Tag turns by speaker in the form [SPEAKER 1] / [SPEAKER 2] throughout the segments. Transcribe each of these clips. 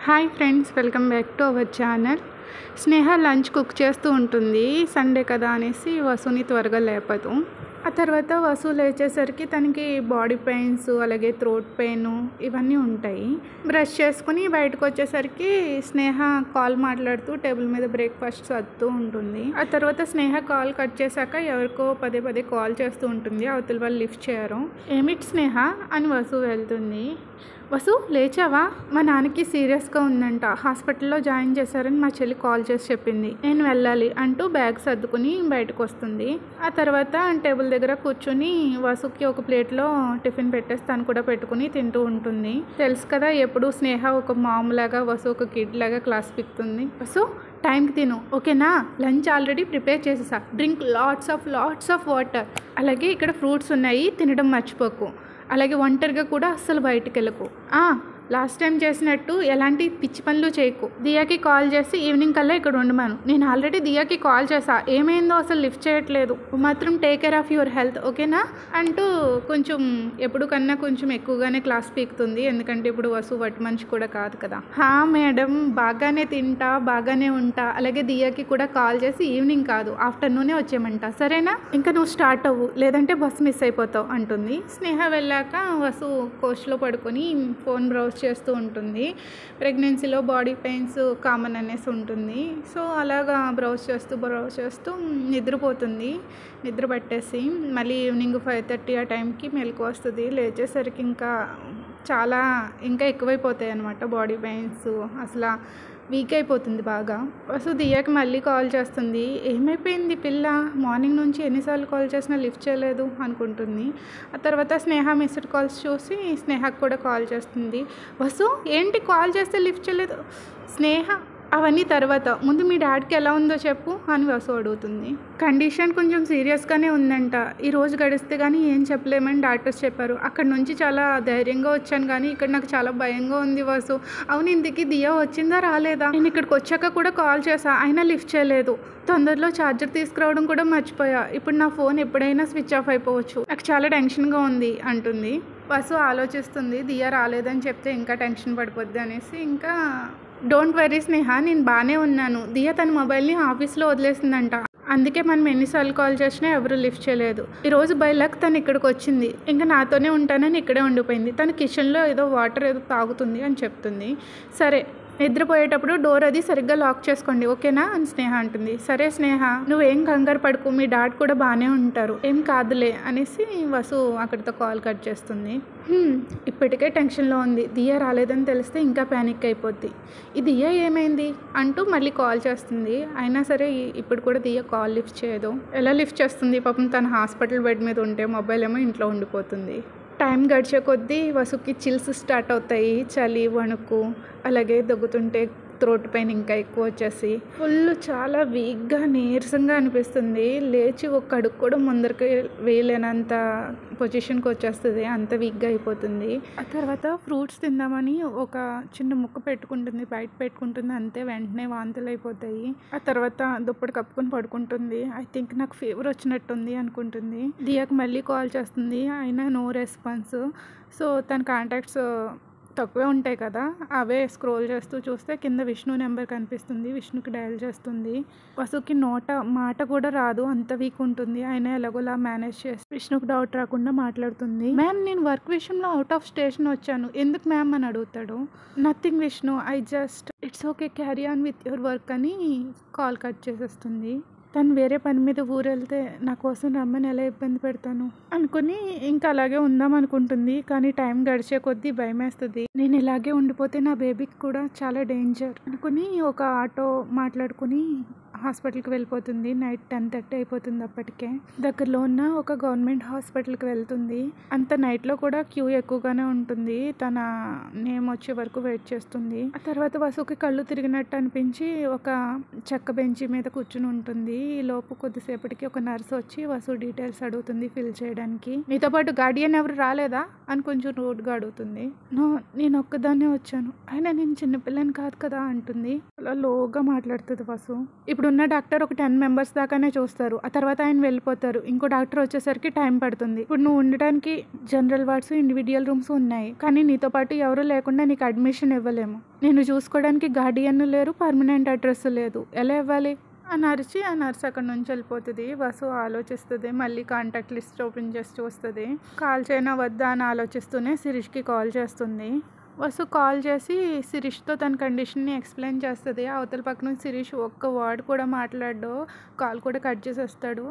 [SPEAKER 1] Hi friends, welcome back to our channel. Sneha lunch cook చేస్తూ ఉంటుంది. Sunday కదా అనేసి వసుని త్వరగా లేపదు. ఆ తర్వాత వసు లేచేసరికి తనకి బాడీ పెయిన్స్, అలాగే థ్రోట్ పెయిన్ ఇవన్నీ ఉంటాయి. బ్రష్ చేసుకుని బయటకు వచ్చేసరికి స్నేహ కాల్ మాట్లాడుతూ టేబుల్ మీద బ్రేక్ఫాస్ట్ సర్దుతూ ఉంటుంది. ఆ తర్వాత స్నేహ కాల్ కట్ చేశాక ఎవరికో పదే పదే కాల్ చేస్తూ ఉంటుంది. అవతల వాళ్ళు లిఫ్ట్ చేయరు. ఏమిటి స్నేహ అని వసు వెళ్తుంది. వసు లేచావా? మా నాన్నకి సీరియస్గా ఉందంట, హాస్పిటల్లో జాయిన్ చేశారని మా చెల్లి కాల్ చేసి చెప్పింది, నేను వెళ్ళాలి అంటూ బ్యాగ్ సర్దుకుని బయటకు వస్తుంది. ఆ తర్వాత టేబుల్ దగ్గర కూర్చుని వసుకి ఒక ప్లేట్లో టిఫిన్ పెట్టేసి తను కూడా పెట్టుకుని తింటూ ఉంటుంది. తెలుసు కదా, ఎప్పుడు స్నేహ ఒక మామూలాగా, వసు ఒక కిడ్ లాగా క్లాస్ పిక్తుంది. వసు టైంకి తిను, ఓకేనా? లంచ్ ఆల్రెడీ ప్రిపేర్ చేసేసా. Drink lots of water. అలాగే ఇక్కడ ఫ్రూట్స్ ఉన్నాయి, తినడం మర్చిపోకు. అలాగే ఒంటరిగా కూడా అస్సలు బయటికి వెళ్ళకు. లాస్ట్ టైం చేసినట్టు ఎలాంటి పిచ్చి పనులు చేయకు. దియాకి కాల్ చేసి ఈవినింగ్ కల్లా ఇక్కడ ఉండమను. నేను ఆల్రెడీ దియాకి కాల్ చేసా, ఏమైందో అసలు లిఫ్ట్ చేయట్లేదు. మాత్రం take care of your health, ఓకేనా అంటూ కొంచెం ఎప్పుడు కన్నా కొంచెం ఎక్కువగానే క్లాస్ పీకుతుంది. ఎందుకంటే ఇప్పుడు వసు వట్టి మనిషి కూడా కాదు కదా. మేడం, బాగానే తింటా, బాగానే ఉంటా. అలాగే దియాకి కూడా కాల్ చేసి ఈవినింగ్ కాదు ఆఫ్టర్నూనే వచ్చేయమంట, సరేనా? ఇంకా నువ్వు స్టార్ట్ అవ్వు, లేదంటే బస్సు మిస్ అయిపోతావు అంటుంది. స్నేహ వెళ్ళాక వసు కోచ్లో పడుకొని ఫోన్ బ్రౌజ్ చేస్తూ ఉంటుంది. ప్రెగ్నెన్సీలో బాడీ పెయిన్స్ కామన్ అనేసి ఉంటుంది. సో అలాగా బ్రౌజ్ చేస్తూ నిద్రపోతుంది. నిద్ర పట్టేసి మళ్ళీ ఈవినింగ్ 5:30 ఆ టైంకి మెలకు వస్తుంది. లేచేసరికి ఇంకా ఎక్కువైపోతాయి అన్నమాట బాడీ పెయిన్స్. అసలు వీక్ అయిపోతుంది బాగా. సో దియాకి మళ్ళీ కాల్ చేస్తుంది. ఏమైపోయింది పిల్ల, మార్నింగ్ నుంచి ఎన్నిసార్లు కాల్ చేసినా లిఫ్ట్ చేయలేదు అనుకుంటుంది. ఆ తర్వాత స్నేహ మిస్డ్ కాల్స్ చూసి స్నేహకు కూడా కాల్ చేస్తుంది. వసు ఏంటి కాల్ చేస్తే లిఫ్ట్ చేయలేదు? స్నేహ అవన్నీ తర్వాత, ముందు మీ డాడీకి ఎలా ఉందో చెప్పు అని వసు అడుగుతుంది. కండిషన్ కొంచెం సీరియస్గానే ఉందంట. ఈ రోజు గడిస్తే కానీ ఏం చెప్పలేమని డాక్టర్స్ చెప్పారు. అక్కడ నుంచి చాలా ధైర్యంగా వచ్చాను, కానీ ఇక్కడ నాకు చాలా భయంగా ఉంది వసు. అవును, ఇంతకీ దియా వచ్చిందా రాలేదా? నేను ఇక్కడికి వచ్చాక కూడా కాల్ చేశా, అయినా లిఫ్ట్ చేయలేదు. తొందరలో ఛార్జర్ తీసుకురావడం కూడా మర్చిపోయా. ఇప్పుడు నా ఫోన్ ఎప్పుడైనా స్విచ్ ఆఫ్ అయిపోవచ్చు. నాకు చాలా టెన్షన్గా ఉంది అంటుంది. వసు ఆలోచిస్తుంది, దియా రాలేదని చెప్తే ఇంకా టెన్షన్ పడిపోద్ది అనేసి. ఇంకా డోంట్ వరీ స్నేహ, నేను బాగానే ఉన్నాను. దియా తన మొబైల్ని ఆఫీస్లో వదిలేసిందంట, అందుకే మనం ఎన్నిసార్లు కాల్ చేసినా ఎవరు లిఫ్ట్ చేయలేదు. ఈరోజు బై లక్ తను ఇక్కడికి వచ్చింది. ఇంకా నాతోనే ఉంటానని ఇక్కడే ఉండిపోయింది. తన కిచెన్లో వాటర్ ఏదో తాగుతుంది అని చెప్తుంది. సరే, నిద్రపోయేటప్పుడు డోర్ అది సరిగ్గా లాక్ చేసుకోండి, ఓకేనా అని స్నేహ అంటుంది. సరే స్నేహ, నువ్వేం కంగారు పడుకు, మీ డాడ్ కూడా బాగానే ఉంటారు, ఏం కాదులే అనేసి వసు అక్కడితో కాల్ కట్ చేస్తుంది. ఇప్పటికే టెన్షన్లో ఉంది. దియా రాలేదని తెలిస్తే ఇంకా ప్యానిక్ అయిపోద్ది. ఈ దియా ఏమైంది అంటూ మళ్ళీ కాల్ చేస్తుంది. అయినా సరే ఇప్పుడు కూడా దియా కాల్ లిఫ్ట్ చేయదు. ఎలా లిఫ్ట్ చేస్తుంది? పాపం తన హాస్పిటల్ బెడ్ మీద ఉంటే మొబైల్ ఏమో ఇంట్లో ఉండిపోతుంది. టైం గడిచే కొద్దీ వసుకి చిల్స్ స్టార్ట్ అవుతాయి. చలి, వణుకు, అలాగే దగ్గుతుంటే థ్రోట్ పెయిన్ ఇంకా ఎక్కువ వచ్చేసి చాలా వీక్గా, నీరసంగా అనిపిస్తుంది. లేచి ఒక అడుగు కూడా ముందరికి వేయలేనంత పొజిషన్కి వచ్చేస్తుంది. అంత వీక్గా అయిపోతుంది. ఆ తర్వాత ఫ్రూట్స్ తిందామని ఒక చిన్న ముక్క పెట్టుకుంటుంది, బయట పెట్టుకుంటుంది. అంతే, వెంటనే వాంతులు అయిపోతాయి. ఆ తర్వాత దుప్పటి కప్పుకొని పడుకుంటుంది. ఐ థింక్ నాకు ఫీవర్ వచ్చినట్టుంది అనుకుంటుంది. దియాకి మళ్ళీ కాల్ చేస్తుంది, అయినా నో రెస్పాన్స్. సో తన కాంటాక్ట్స్ తక్కువే ఉంటాయి కదా, అవే స్క్రోల్ చేస్తూ చూస్తే కింద విష్ణు నెంబర్ కనిపిస్తుంది. విష్ణుకి డయల్ చేస్తుంది. వసుకి మాట కూడా రాదు, అంత వీక్ ఉంటుంది. ఆయన ఎలాగోలా మేనేజ్ చేసి విష్ణుకి డౌట్ రాకుండా మాట్లాడుతుంది. మ్యామ్, నేను వర్క్ విషయంలో అవుట్ ఆఫ్ స్టేషన్ వచ్చాను. ఎందుకు మ్యామ్ అని అడుగుతాడు. Nothing Vishnu, it's okay, carry on with your work అని కాల్ కట్ చేసేస్తుంది. తను వేరే పని మీద ఊరు వెళ్తే నా కోసం రమ్మని ఎలా ఇబ్బంది పెడతాను అనుకుని ఇంకా అలాగే ఉందాం అనుకుంటుంది. కానీ టైం గడిచే కొద్దీ భయం వేస్తుంది. నేను ఇలాగే ఉండిపోతే నా బేబీకి కూడా చాలా డేంజర్ అనుకుని ఒక ఆటో మాట్లాడుకుని హాస్పిటల్కి వెళ్ళిపోతుంది. నైట్ 10:30 అయిపోతుంది. అప్పటికే దగ్గరలో ఉన్న ఒక గవర్నమెంట్ హాస్పిటల్కి వెళ్తుంది. అంత నైట్లో కూడా క్యూ ఎక్కువగానే ఉంటుంది. తన నేమ్ వచ్చే వరకు వెయిట్ చేస్తుంది. ఆ తర్వాత వసుకి కళ్ళు తిరిగినట్టు అనిపించి ఒక చెక్క బెంచి మీద కూర్చుని ఉంటుంది. ఈ లోపు కొద్దిసేపటికి ఒక నర్స్ వచ్చి వసు డీటెయిల్స్ అడుగుతుంది ఫిల్ చేయడానికి. నీతో పాటు గార్డియన్ ఎవరు రాలేదా అని కొంచెం రూడ్గా అడుగుతుంది. నో, నేను ఒక్కదాన్నే వచ్చాను, అయినా నేను చిన్నపిల్లని కాదు కదా అంటుంది. అలా లోగా మాట్లాడుతుంది వసు. ఇప్పుడు ఇప్పుడున్న డాక్టర్ ఒక 10 మెంబర్స్ దాకానే చూస్తారు. ఆ తర్వాత ఆయన వెళ్ళిపోతారు. ఇంకో డాక్టర్ వచ్చేసరికి టైం పడుతుంది. ఇప్పుడు నువ్వు ఉండడానికి జనరల్ వార్డ్స్, ఇండివిజువల్ రూమ్స్ ఉన్నాయి. కానీ నీతో పాటు ఎవరు లేకుండా నీకు అడ్మిషన్ ఇవ్వలేము. నేను చూసుకోవడానికి గార్డియన్ లేరు, పర్మనెంట్ అడ్రస్ లేదు. ఎలా ఇవ్వాలి అని అరిచి ఆ నర్స్ అక్కడ నుంచి వెళ్ళిపోతుంది. వసు ఆలోచిస్తుంది. మళ్ళీ కాంటాక్ట్ లిస్ట్ ఓపెన్ చేసి చూస్తుంది. కాల్ చేయనా వద్దా అని ఆలోచిస్తూనే శిరీష్కి కాల్ చేస్తుంది. వసు కాల్ చేసి శిరీష్తో తన కండిషన్ని ఎక్స్ప్లెయిన్ చేస్తుంది. అవతల పక్క నుంచి శిరీష్ ఒక్క వర్డ్ కూడా మాట్లాడు, కాల్ కూడా కట్ చేసేస్తాడు.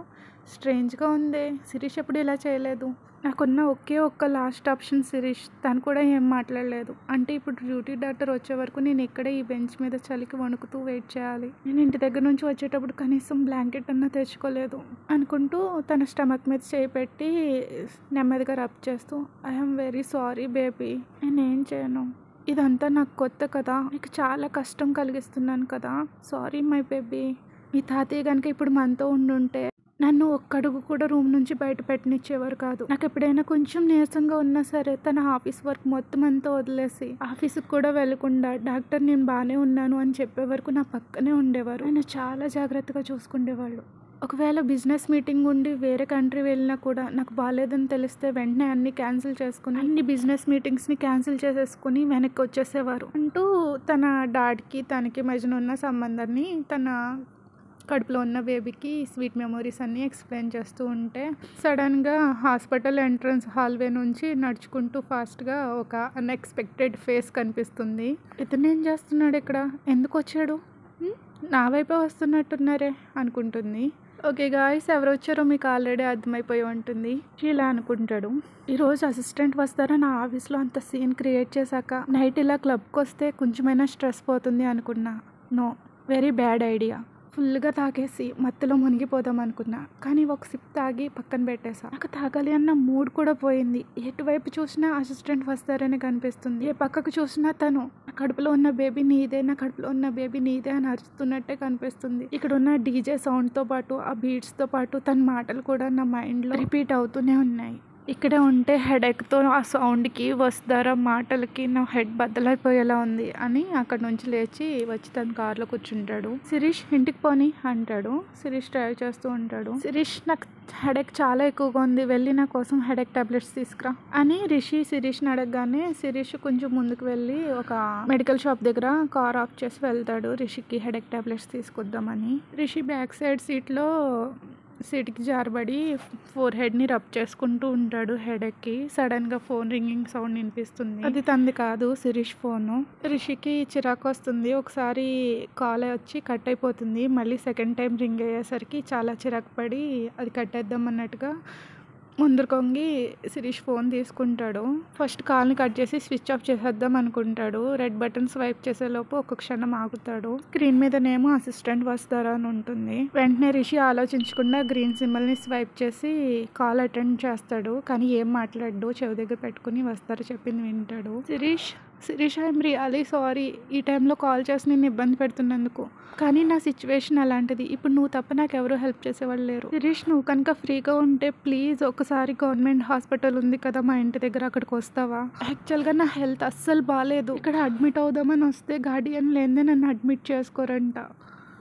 [SPEAKER 1] స్ట్రేంజ్గా ఉంది. శిరీష్ ఎప్పుడు ఇలా చేయలేదు. నాకున్న ఒకే ఒక్క లాస్ట్ ఆప్షన్ శిరీష్. తను కూడా ఏం మాట్లాడలేదు. అంటే ఇప్పుడు డ్యూటీ డాక్టర్ వచ్చే వరకు నేను ఇక్కడే ఈ బెంచ్ మీద చలికి వణుకుతూ వెయిట్ చేయాలి. నేను ఇంటి దగ్గర నుంచి వచ్చేటప్పుడు కనీసం బ్లాంకెట్ అన్నా తెచ్చుకోలేదు అనుకుంటూ తన స్టమక్ మీద చేయి పెట్టి నెమ్మదిగా రబ్ చేస్తూ ఐఎమ్ వెరీ సారీ బేబీ, నేనేం చేయను, ఇదంతా నాకు కొత్త కదా, నీకు చాలా కష్టం కలిగిస్తున్నాను కదా, సారీ మై బేబీ. మీ తాతయ్య కనుక ఇప్పుడు మనతో ఉండుంటే నన్ను ఒక్కడుగు కూడా రూమ్ నుంచి బయట పెట్టనిచ్చేవారు కాదు. నాకు ఎప్పుడైనా కొంచెం నీరసంగా ఉన్నా సరే తన ఆఫీస్ వర్క్ మొత్తం అంతా వదిలేసి ఆఫీస్కి కూడా వెళ్లకుండా డాక్టర్ నేను బాగానే ఉన్నాను అని చెప్పే వరకు నా పక్కనే ఉండేవారు. ఆయన చాలా జాగ్రత్తగా చూసుకునేవాళ్ళు. ఒకవేళ బిజినెస్ మీటింగ్ ఉండి వేరే కంట్రీ వెళ్ళినా కూడా నాకు బాగాలేదని తెలిస్తే వెంటనే అన్ని క్యాన్సిల్ చేసుకుని అన్ని బిజినెస్ మీటింగ్స్ని క్యాన్సిల్ చేసేసుకుని వెనక్కి వచ్చేసేవారు అంటూ తన డాడ్కి తనకి మధ్యన ఉన్న సంబంధాన్ని, తన కడుపులో ఉన్న బేబీకి స్వీట్ మెమొరీస్ అన్నీ ఎక్స్ప్లెయిన్ చేస్తూ ఉంటే సడన్గా హాస్పిటల్ ఎంట్రన్స్ హాల్వే నుంచి నడుచుకుంటూ ఫాస్ట్గా ఒక అన్ఎక్స్పెక్టెడ్ ఫేస్ కనిపిస్తుంది. ఇతను ఏం చేస్తున్నాడు ఇక్కడ, ఎందుకు వచ్చాడు, నా వైపే వస్తున్నట్టున్నారే అనుకుంటుంది. ఓకే గాయ్స్, ఎవరు వచ్చారో మీకు ఆల్రెడీ అర్థమైపోయి ఉంటుంది. ఇలా అనుకుంటాడు, ఈరోజు అసిస్టెంట్ వస్తారా నా ఆఫీస్లో అంత సీన్ క్రియేట్ చేశాక నైట్ ఇలా క్లబ్కి వస్తే కొంచెమైనా స్ట్రెస్ పోతుంది అనుకున్నా. No, very bad idea. ఫుల్గా తాగేసి మత్తులో మునిగిపోదాం అనుకున్నా, కానీ ఒక సిప్ తాగి పక్కన పెట్టేసా. నాకు తాగాలి అన్న మూడ్ కూడా పోయింది. ఎటువైపు చూసినా అసిస్టెంట్ వస్తారని కనిపిస్తుంది. ఏ పక్కకు చూసినా తను నా కడుపులో ఉన్న బేబీ నీదే, నా కడుపులో ఉన్న బేబీ నీదే అని అరుస్తున్నట్టే కనిపిస్తుంది. ఇక్కడ ఉన్న డీజే సౌండ్తో పాటు ఆ బీట్స్తో పాటు తన మాటలు కూడా నా మైండ్లో రిపీట్ అవుతూనే ఉన్నాయి. ఇక్కడే ఉంటే హెడేక్తో ఆ సౌండ్కి వస్తారా మాటలకి నా హెడ్ బద్దలైపోయేలా ఉంది అని అక్కడ నుంచి లేచి వచ్చి తన కార్లో కూర్చుంటాడు. శిరీష్ ఇంటికి పోని అంటాడు. శిరీష్ డ్రైవ్ చేస్తూ ఉంటాడు. శిరీష్ నాకు హెడేక్ చాలా ఎక్కువగా ఉంది, వెళ్ళి నా కోసం హెడేక్ టాబ్లెట్స్ తీసుకురా అని రిషి శిరీష్ని అడగగానే శిరీష్ కొంచెం ముందుకు వెళ్ళి ఒక మెడికల్ షాప్ దగ్గర కార్ ఆఫ్ చేసి వెళ్తాడు రిషికి హెడేక్ టాబ్లెట్స్ తీసుకొద్దామని. రిషి బ్యాక్ సైడ్ సీట్కి జారబడి ఫోర్ హెడ్ని రబ్ చేసుకుంటూ ఉంటాడు హెడేక్కి. సడన్గా ఫోన్ రింగింగ్ సౌండ్ వినిపిస్తుంది. అది తంది కాదు, శిరీష్ ఫోను. రిషికి చిరాకు వస్తుంది. ఒకసారి కాల్ వచ్చి కట్ అయిపోతుంది. మళ్ళీ సెకండ్ టైం రింగ్ అయ్యేసరికి చాలా చిరాకు పడి అది కట్టేద్దాం అన్నట్టుగా ముందరు కొంగి శిరీష్ ఫోన్ తీసుకుంటాడు. ఫస్ట్ కాల్ని కట్ చేసి స్విచ్ ఆఫ్ చేసేద్దాం అనుకుంటాడు. రెడ్ బటన్ స్వైప్ చేసేలోపు ఒక క్షణం ఆగుతాడు. స్క్రీన్ మీదనేమో అసిస్టెంట్ వస్తారా అని ఉంటుంది. వెంటనే రిషి ఆలోచించకుండా గ్రీన్ సింబల్ని స్వైప్ చేసి కాల్ అటెండ్ చేస్తాడు. కానీ ఏం మాట్లాడు, చెవి దగ్గర పెట్టుకుని వస్తారా చెప్పింది వింటాడు. శిరీష్ ఐఎమ్ రియలీ సారీ, ఈ టైంలో కాల్ చేసి నేను ఇబ్బంది పెడుతున్నందుకు. కానీ నా సిచ్యువేషన్ అలాంటిది. ఇప్పుడు నువ్వు తప్ప నాకు ఎవరు హెల్ప్ చేసేవాళ్ళు లేరు. శిరీష్, నువ్వు కనుక ఫ్రీగా ఉంటే ప్లీజ్ ఒకసారి గవర్నమెంట్ హాస్పిటల్ ఉంది కదా మా ఇంటి దగ్గర, అక్కడికి వస్తావా? యాక్చువల్గా నా హెల్త్ అస్సలు బాగాలేదు. ఇక్కడ అడ్మిట్ అవుదామని వస్తే గార్డియన్ లేదే నన్ను అడ్మిట్ చేసుకోరంట.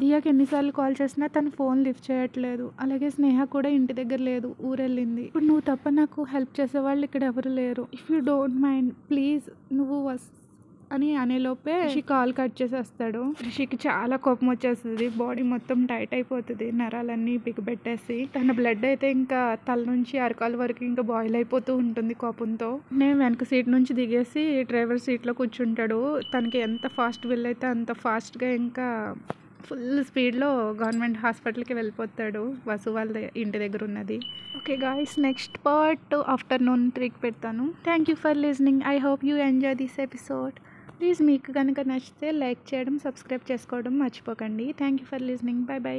[SPEAKER 1] దియాకి ఎన్నిసార్లు కాల్ చేసినా తను ఫోన్ లిఫ్ట్ చేయట్లేదు. అలాగే స్నేహ కూడా ఇంటి దగ్గర లేదు, ఊరెళ్ళింది. ఇప్పుడు నువ్వు తప్ప నాకు హెల్ప్ చేసేవాళ్ళు ఇక్కడ ఎవరు లేరు. If you don't mind please నువ్వు అని అనేలోపే రిషి కాల్ కట్ చేసేస్తాడు. రిషికి చాలా కోపం వచ్చేస్తుంది. బాడీ మొత్తం టైట్ అయిపోతుంది, నరాలన్నీ బిగబెట్టేసి. తన బ్లడ్ అయితే ఇంకా తల నుంచి అరకాల వరకు ఇంకా బాయిల్ అయిపోతూ ఉంటుంది కోపంతో. నేను వెనక సీట్ నుంచి దిగేసి డ్రైవర్ సీట్లో కూర్చుంటాడు. తనకి ఎంత ఫాస్ట్ వీలైతే అంత ఫాస్ట్గా ఇంకా ఫుల్ స్పీడ్లో గవర్నమెంట్ హాస్పిటల్కి వెళ్ళిపోతాడు. వసు వాళ్ళ ఇంటి దగ్గర ఉన్నది. Okay guys, next part afternoon 3కి పెడతాను. Thank you for listening. I hope you enjoy this episode. Please మీకు కనుక నచ్చితే లైక్ చేయడం, సబ్స్క్రైబ్ చేసుకోవడం మర్చిపోకండి. Thank you for listening. By by.